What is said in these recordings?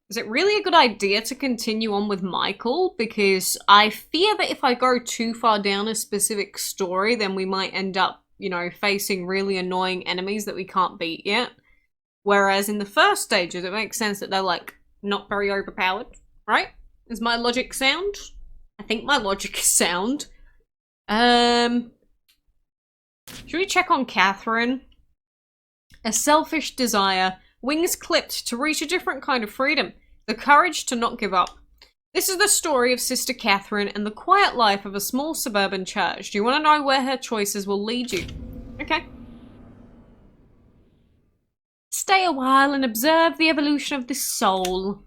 Is it really a good idea to continue on with Michael? Because I fear that if I go too far down a specific story, then we might end up, you know, facing really annoying enemies that we can't beat yet. Whereas in the first stages, it makes sense that they're, like, not very overpowered, right? Is my logic sound? I think my logic is sound. Should we check on Catherine? A selfish desire, wings clipped to reach a different kind of freedom, the courage to not give up. This is the story of Sister Catherine and the quiet life of a small suburban church. Do you want to know where her choices will lead you? Okay. Stay a while and observe the evolution of this soul.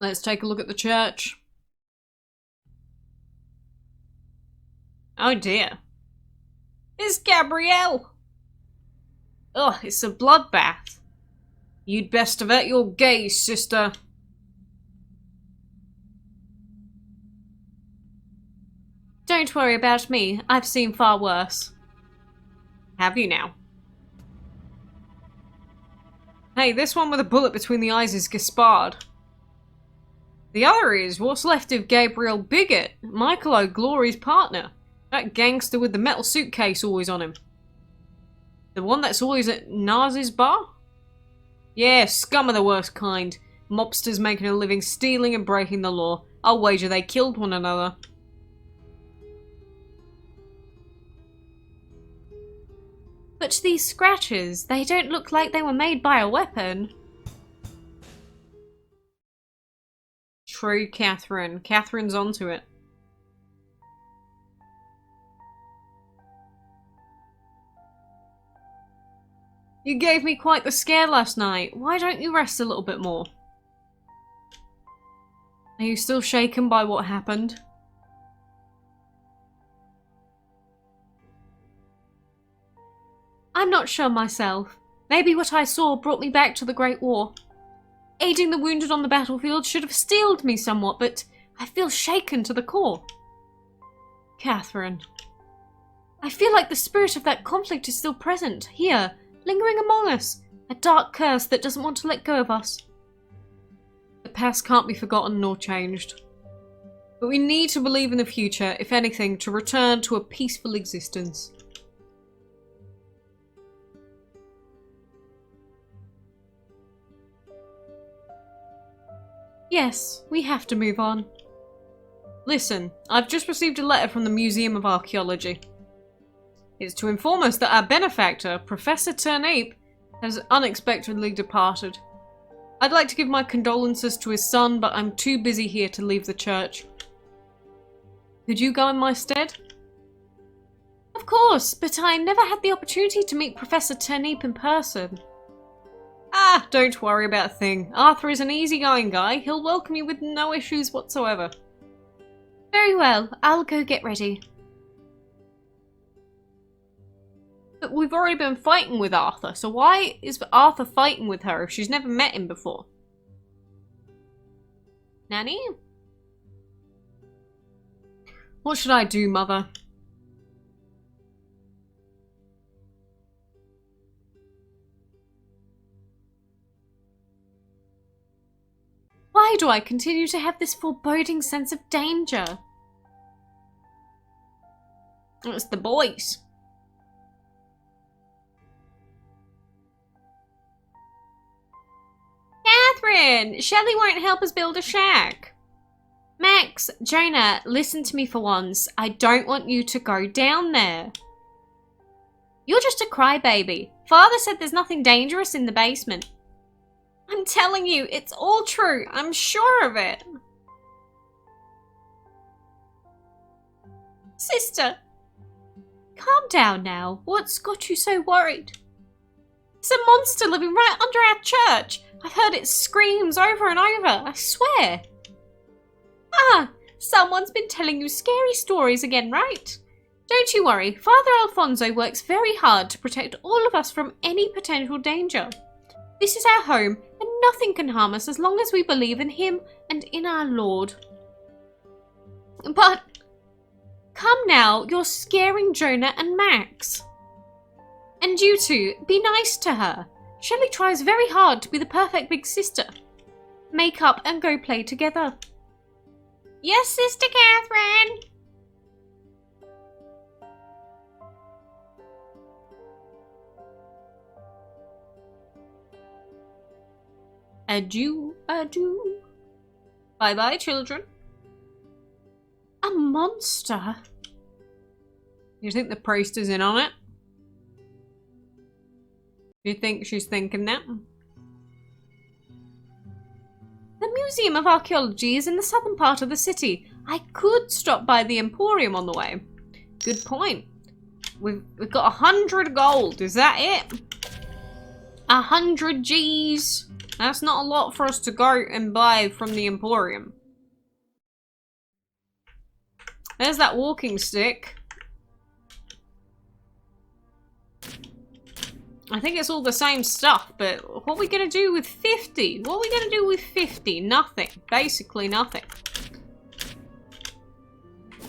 Let's take a look at the church. Oh dear. It's Gabrielle! Ugh, it's a bloodbath. You'd best avert your gaze, sister. Don't worry about me. I've seen far worse. Have you now? Hey, this one with a bullet between the eyes is Gaspard. The other is what's left of Gabriel Bigot, Michael O'Glory's partner. That gangster with the metal suitcase always on him. The one that's always at Naz's bar? Yeah, scum of the worst kind. Mobsters making a living stealing and breaking the law. I'll wager they killed one another. But these scratches, they don't look like they were made by a weapon. True, Catherine. Catherine's onto it. You gave me quite the scare last night. Why don't you rest a little bit more? Are you still shaken by what happened? I'm not sure myself. Maybe what I saw brought me back to the Great War. Aiding the wounded on the battlefield should have steeled me somewhat, but I feel shaken to the core. Catherine. I feel like the spirit of that conflict is still present, here, lingering among us. A dark curse that doesn't want to let go of us. The past can't be forgotten nor changed. But we need to believe in the future, if anything, to return to a peaceful existence. Yes, we have to move on. Listen, I've just received a letter from the Museum of Archaeology. It's to inform us that our benefactor, Professor Turnape, has unexpectedly departed. I'd like to give my condolences to his son, but I'm too busy here to leave the church. Could you go in my stead? Of course, but I never had the opportunity to meet Professor Turnape in person. Ah, don't worry about a thing. Arthur is an easygoing guy. He'll welcome you with no issues whatsoever. Very well, I'll go get ready. But we've already been fighting with Arthur, so why is Arthur fighting with her if she's never met him before? Nanny? What should I do, Mother? Why do I continue to have this foreboding sense of danger? It's the boys. Catherine! Shelley won't help us build a shack. Max, Jonah, listen to me for once. I don't want you to go down there. You're just a crybaby. Father said there's nothing dangerous in the basement. I'm telling you, it's all true. I'm sure of it. Sister, calm down now. What's got you so worried? It's a monster living right under our church. I've heard its screams over and over, I swear. Ah, someone's been telling you scary stories again, right? Don't you worry. Father Alfonso works very hard to protect all of us from any potential danger. This is our home, and nothing can harm us as long as we believe in him and in our Lord. But, come now, you're scaring Jonah and Max. And you two, be nice to her. Shelley tries very hard to be the perfect big sister. Make up and go play together. Yes, Sister Catherine! Adieu, adieu. Bye-bye, children. A monster? You think the priest is in on it? Do you think she's thinking that? The Museum of Archaeology is in the southern part of the city. I could stop by the Emporium on the way. Good point. We've got 100 gold. Is that it? 100 G's. That's not a lot for us to go and buy from the Emporium. There's that walking stick. I think it's all the same stuff, but what are we going to do with 50? What are we going to do with 50? Nothing. Basically nothing.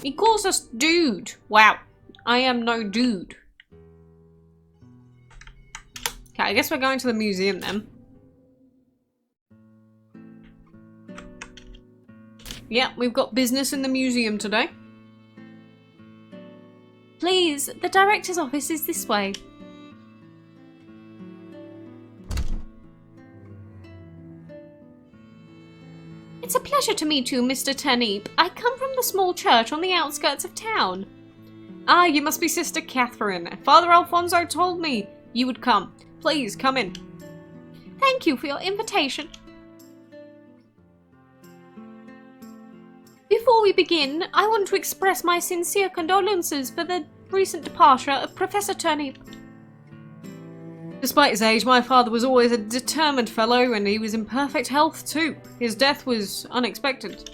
He calls us dude. Wow. I am no dude. Okay, I guess we're going to the museum then. Yeah, we've got business in the museum today. Please, the director's office is this way. It's a pleasure to meet you, Mr. Turnip. I come from the small church on the outskirts of town. Ah, you must be Sister Catherine. Father Alfonso told me you would come. Please, come in. Thank you for your invitation. Before we begin, I want to express my sincere condolences for the recent departure of Professor Turnip. Despite his age, my father was always a determined fellow, and he was in perfect health too. His death was unexpected.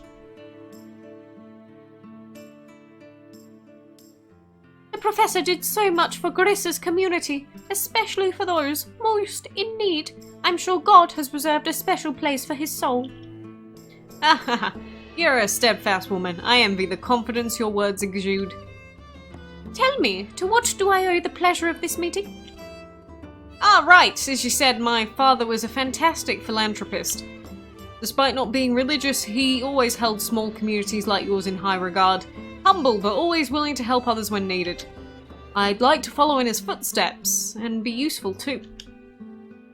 The professor did so much for Grissa's community, especially for those most in need. I'm sure God has reserved a special place for his soul. Ah, you're a steadfast woman. I envy the confidence your words exude. Tell me, to what do I owe the pleasure of this meeting? Ah, right. As you said, my father was a fantastic philanthropist. Despite not being religious, he always held small communities like yours in high regard. Humble, but always willing to help others when needed. I'd like to follow in his footsteps, and be useful too.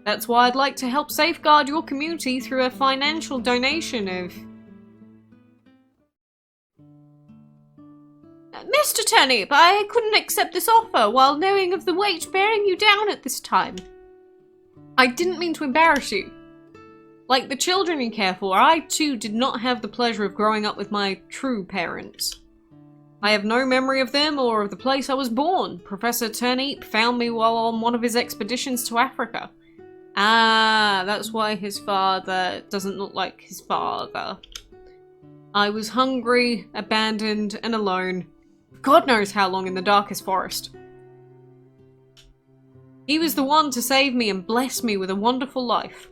That's why I'd like to help safeguard your community through a financial donation of... Mr. Turnip, I couldn't accept this offer while knowing of the weight bearing you down at this time. I didn't mean to embarrass you. Like the children you care for, I too did not have the pleasure of growing up with my true parents. I have no memory of them or of the place I was born. Professor Turnip found me while on one of his expeditions to Africa. Ah, that's why his father doesn't look like his father. I was hungry, abandoned, and alone. God knows how long in the darkest forest. He was the one to save me and bless me with a wonderful life.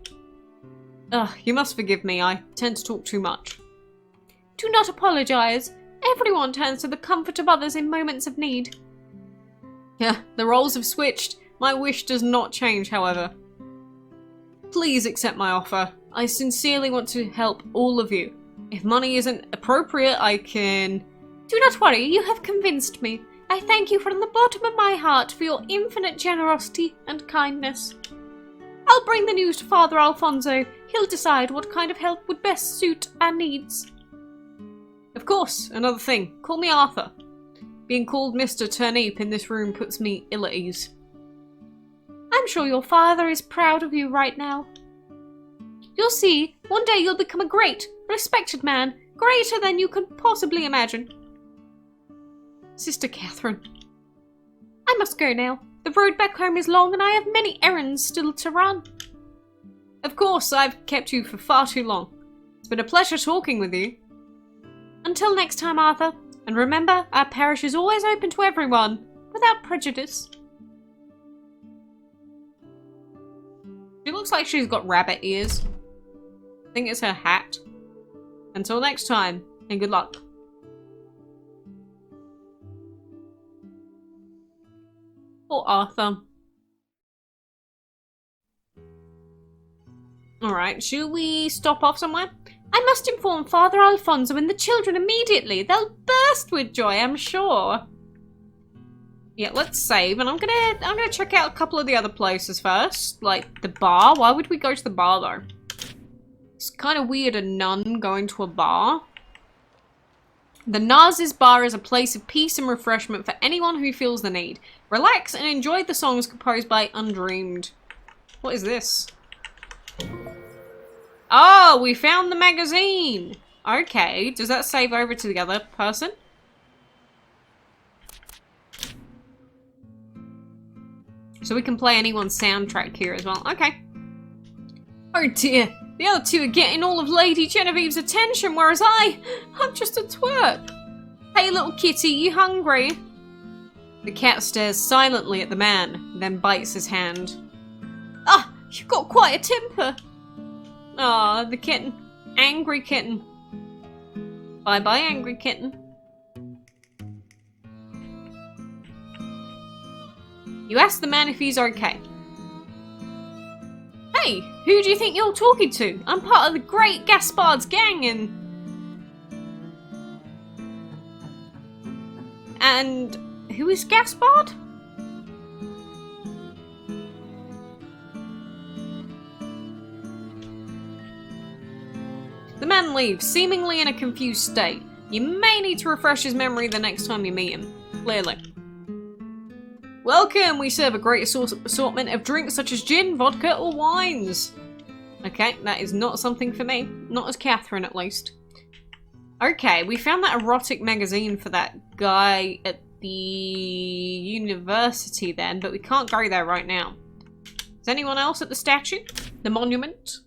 Ugh, you must forgive me, I tend to talk too much. Do not apologize. Everyone turns to the comfort of others in moments of need. Yeah, the roles have switched. My wish does not change, however. Please accept my offer. I sincerely want to help all of you. If money isn't appropriate, I can... Do not worry, you have convinced me. I thank you from the bottom of my heart for your infinite generosity and kindness. I'll bring the news to Father Alfonso. He'll decide what kind of help would best suit our needs. Of course, another thing. Call me Arthur. Being called Mr. Turnip in this room puts me ill at ease. I'm sure your father is proud of you right now. You'll see, one day you'll become a great, respected man, greater than you could possibly imagine. Sister Catherine. I must go now. The road back home is long and I have many errands still to run. Of course, I've kept you for far too long. It's been a pleasure talking with you. Until next time, Arthur. And remember, our parish is always open to everyone, without prejudice. She looks like she's got rabbit ears. I think it's her hat. Until next time, and good luck. Poor Arthur. Alright, should we stop off somewhere? I must inform Father Alfonso and the children immediately. They'll burst with joy, I'm sure. Yeah, let's save, and I'm gonna check out a couple of the other places first. Like the bar. Why would we go to the bar though? It's kind of weird a nun going to a bar. The Naz's Bar is a place of peace and refreshment for anyone who feels the need. Relax and enjoy the songs composed by Undreamed. What is this? Oh, we found the magazine! Okay, does that save over to the other person? So we can play anyone's soundtrack here as well. Okay. Oh dear, the other two are getting all of Lady Genevieve's attention, whereas I'm just a twerp. Hey little kitty, you hungry? The cat stares silently at the man, then bites his hand. Ah, you've got quite a temper. Ah, the kitten. Angry kitten. Bye-bye, angry kitten. You ask the man if he's okay. Hey, who do you think you're talking to? I'm part of the great Gaspard's gang and who is Gaspard? The man leaves, seemingly in a confused state. You may need to refresh his memory the next time you meet him. Clearly. Welcome! We serve a great assortment of drinks such as gin, vodka, or wines. Okay, that is not something for me. Not as Catherine, at least. Okay, we found that erotic magazine for that guy at the university then, but we can't go there right now. Is anyone else at the statue? The monument?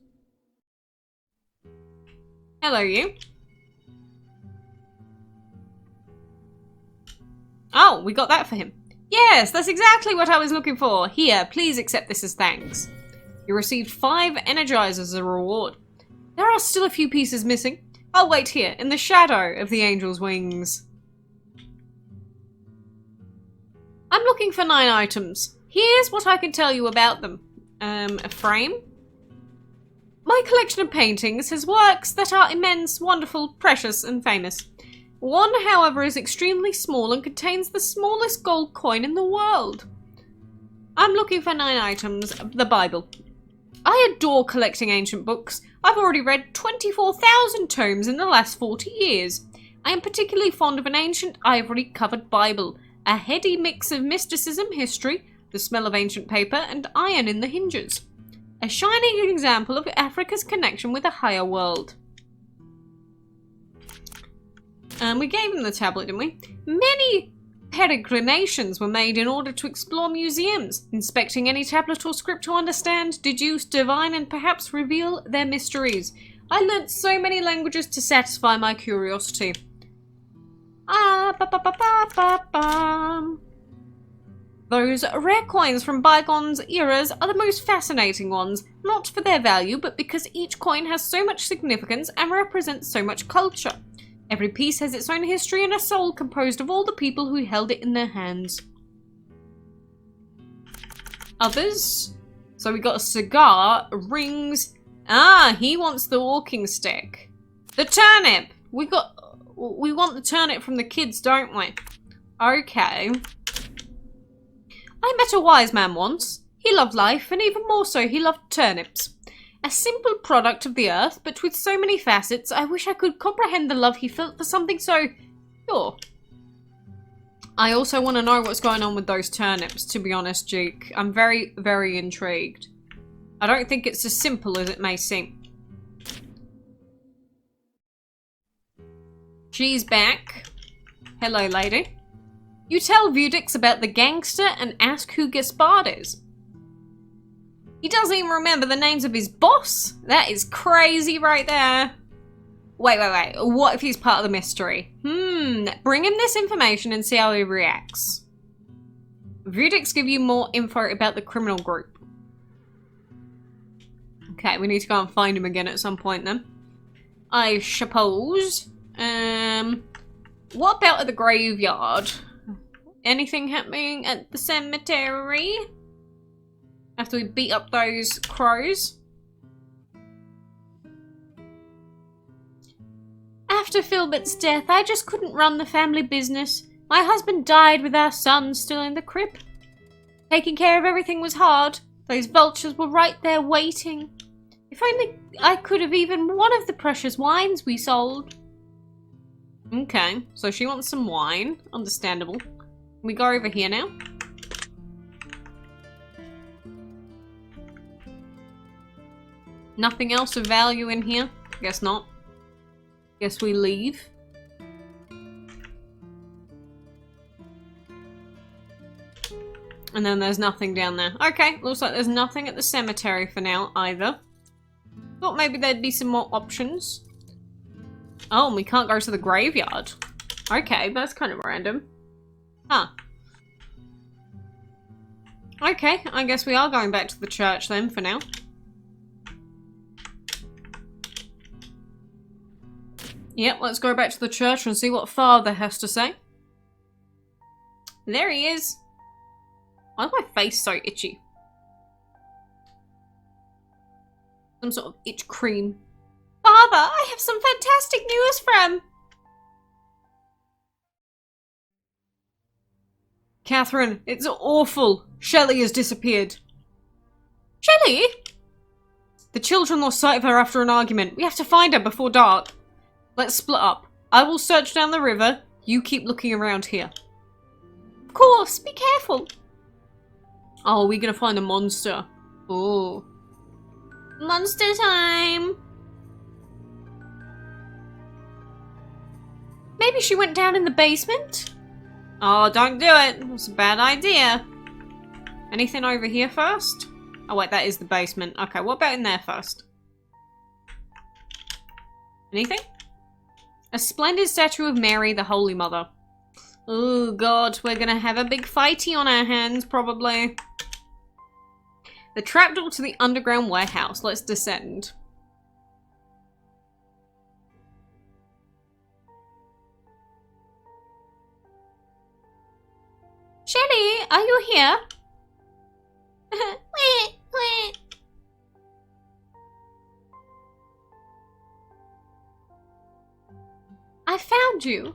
Hello, you. Oh, we got that for him. Yes, that's exactly what I was looking for. Here, please accept this as thanks. You received 5 energizers as a reward. There are still a few pieces missing. I'll wait here, in the shadow of the angel's wings. I'm looking for 9 items. Here's what I can tell you about them. A frame? My collection of paintings has works that are immense, wonderful, precious, and famous. One, however, is extremely small and contains the smallest gold coin in the world. I'm looking for 9 items. The Bible. I adore collecting ancient books. I've already read 24,000 tomes in the last 40 years. I am particularly fond of an ancient ivory-covered Bible, a heady mix of mysticism, history, the smell of ancient paper, and iron in the hinges. A shining example of Africa's connection with a higher world. We gave him the tablet, didn't we? Many peregrinations were made in order to explore museums, inspecting any tablet or script to understand, deduce, divine, and perhaps reveal their mysteries. I learnt so many languages to satisfy my curiosity. Those rare coins from bygone eras are the most fascinating ones, not for their value, but because each coin has so much significance and represents so much culture. Every piece has its own history and a soul composed of all the people who held it in their hands. Others? So we got a cigar, rings. Ah, he wants the walking stick. The turnip! We want the turnip from the kids, don't we? Okay. I met a wise man once. He loved life, and even more so, he loved turnips. A simple product of the earth, but with so many facets, I wish I could comprehend the love he felt for something so pure. I also want to know what's going on with those turnips, to be honest, Duke. I'm very, very intrigued. I don't think it's as simple as it may seem. She's back. Hello, lady. You tell Vudix about the gangster and ask who Gaspard is. He doesn't even remember the names of his boss? That is crazy right there. Wait. What if he's part of the mystery? Bring him this information and see how he reacts. Vudix give you more info about the criminal group. Okay, we need to go and find him again at some point then. I suppose. What about at the graveyard? Anything happening at the cemetery? After we beat up those crows? after Philbert's death, I just couldn't run the family business. My husband died with our son still in the crib. Taking care of everything was hard. Those vultures were right there waiting. If only I could have even one of the precious wines we sold. Okay, so she wants some wine. Understandable. Can we go over here now? Nothing else of value in here? Guess not. Guess we leave. And then there's nothing down there. Okay, looks like there's nothing at the cemetery for now either. Thought maybe there'd be some more options. Oh, and we can't go to the graveyard. Okay, that's kind of random. Huh. Okay, I guess we are going back to the church then for now. Yep, let's go back to the church and see what Father has to say. There he is. Why is my face so itchy? Some sort of itch cream. Father, I have some fantastic news for him. Catherine, it's awful. Shelley has disappeared. Shelley? The children lost sight of her after an argument. We have to find her before dark. Let's split up. I will search down the river. You keep looking around here. Of course, be careful. Oh, are we gonna find a monster? Oh. Monster time! Maybe she went down in the basement? Oh, don't do it. It's a bad idea. Anything over here first? Oh wait, that is the basement. Okay, what about in there first? Anything? A splendid statue of Mary, the Holy Mother. Oh god, we're gonna have a big fighty on our hands, probably. The trapdoor to the underground warehouse. Let's descend. Shelley, are you here? Wait. I found you.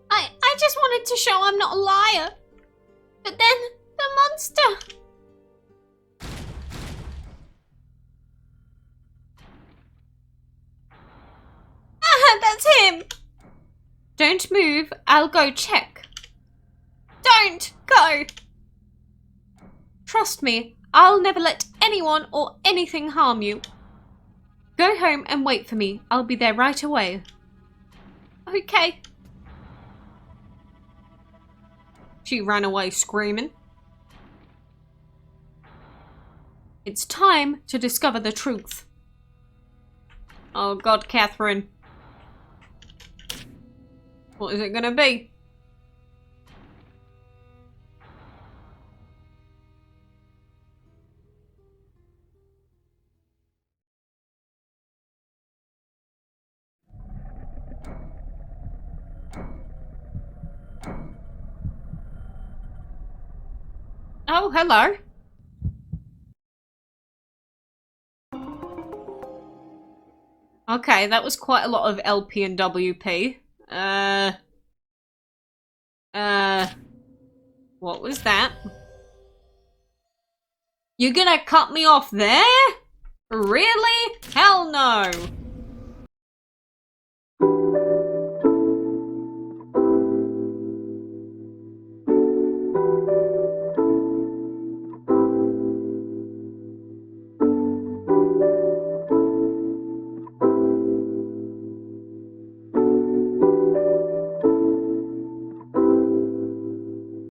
I just wanted to show I'm not a liar. But then, the monster. Ah, that's him. Don't move, I'll go check. Don't go. Trust me, I'll never let anyone or anything harm you. Go home and wait for me. I'll be there right away. Okay. She ran away screaming. It's time to discover the truth. Oh god, Catherine. What is it gonna be? Oh, hello. Okay, that was quite a lot of LP and WP. What was that? You're gonna cut me off there? Really? Hell no.